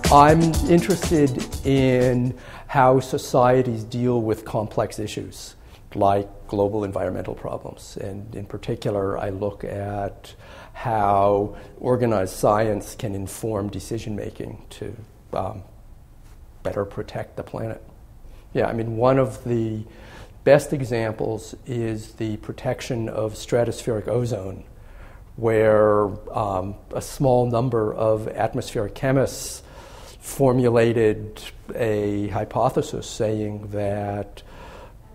I'm interested in how societies deal with complex issues like global environmental problems. And in particular, I look at how organized science can inform decision-making to better protect the planet. Yeah, I mean, one of the best examples is the protection of stratospheric ozone, where a small number of atmospheric chemists formulated a hypothesis saying that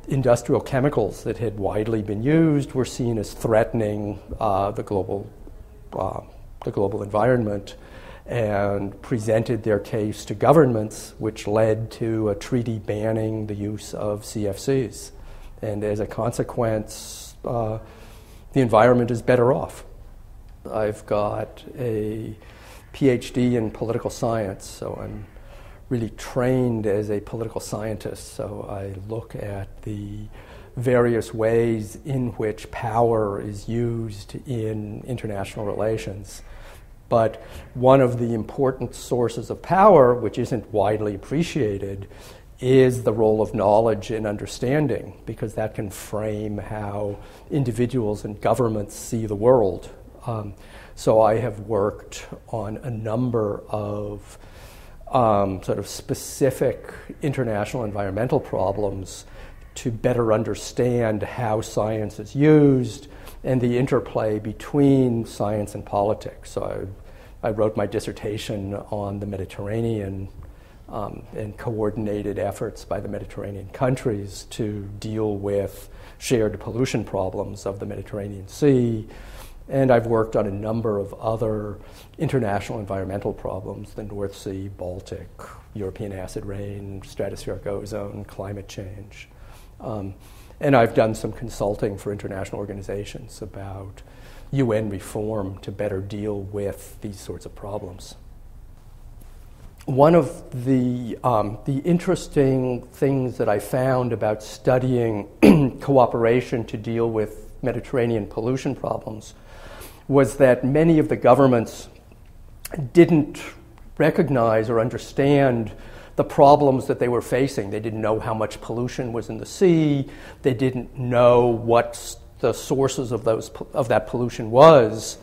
industrial chemicals that had widely been used were seen as threatening the global environment, and presented their case to governments, which led to a treaty banning the use of CFCs. And as a consequence, the environment is better off. I've got a PhD in political science, so I'm really trained as a political scientist. So I look at the various ways in which power is used in international relations. But one of the important sources of power, which isn't widely appreciated, is the role of knowledge and understanding, because that can frame how individuals and governments see the world. So I have worked on a number of sort of specific international environmental problems to better understand how science is used and the interplay between science and politics. So I wrote my dissertation on the Mediterranean and coordinated efforts by the Mediterranean countries to deal with shared pollution problems of the Mediterranean Sea. And I've worked on a number of other international environmental problems: the North Sea, Baltic, European acid rain, stratospheric ozone, climate change. And I've done some consulting for international organizations about UN reform to better deal with these sorts of problems. One of the interesting things that I found about studying cooperation to deal with Mediterranean pollution problems was that many of the governments didn't recognize or understand the problems that they were facing. They didn't know how much pollution was in the sea. They didn't know what the sources of that pollution was.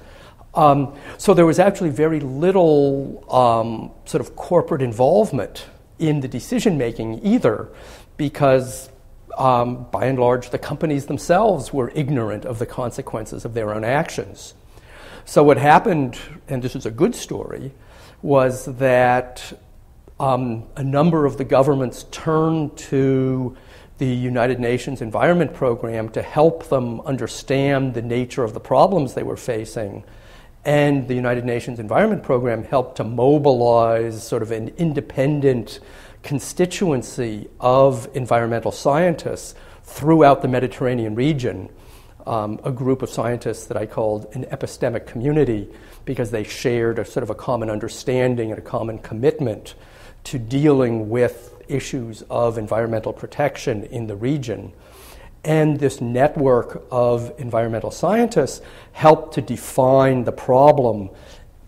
So there was actually very little sort of corporate involvement in the decision-making either, because by and large the companies themselves were ignorant of the consequences of their own actions. So what happened, and this is a good story, was that a number of the governments turned to the United Nations Environment Program to help them understand the nature of the problems they were facing. And the United Nations Environment Program helped to mobilize sort of an independent constituency of environmental scientists throughout the Mediterranean region. A group of scientists that I called an epistemic community, because they shared a sort of a common understanding and a common commitment to dealing with issues of environmental protection in the region. And this network of environmental scientists helped to define the problem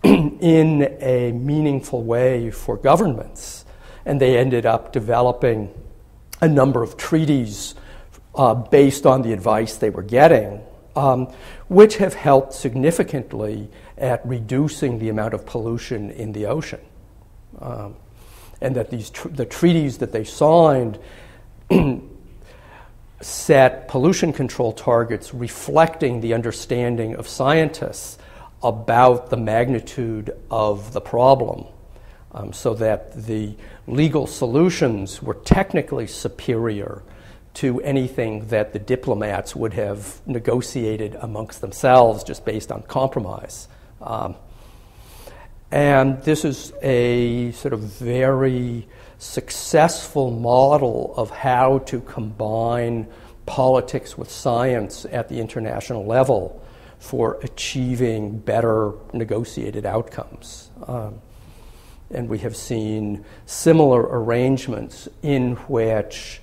in a meaningful way for governments. And they ended up developing a number of treaties based on the advice they were getting, which have helped significantly at reducing the amount of pollution in the ocean. And that the treaties that they signed set pollution control targets reflecting the understanding of scientists about the magnitude of the problem, so that the legal solutions were technically superior to anything that the diplomats would have negotiated amongst themselves just based on compromise. And this is a sort of very successful model of how to combine politics with science at the international level for achieving better negotiated outcomes. And we have seen similar arrangements in which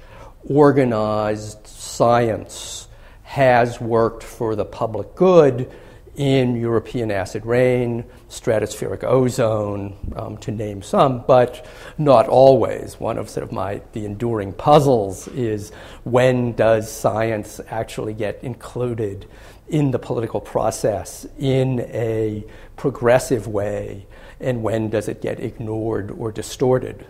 organized science has worked for the public good in European acid rain, stratospheric ozone, to name some, but not always. One of sort of the enduring puzzles is, when does science actually get included in the political process in a progressive way, and when does it get ignored or distorted?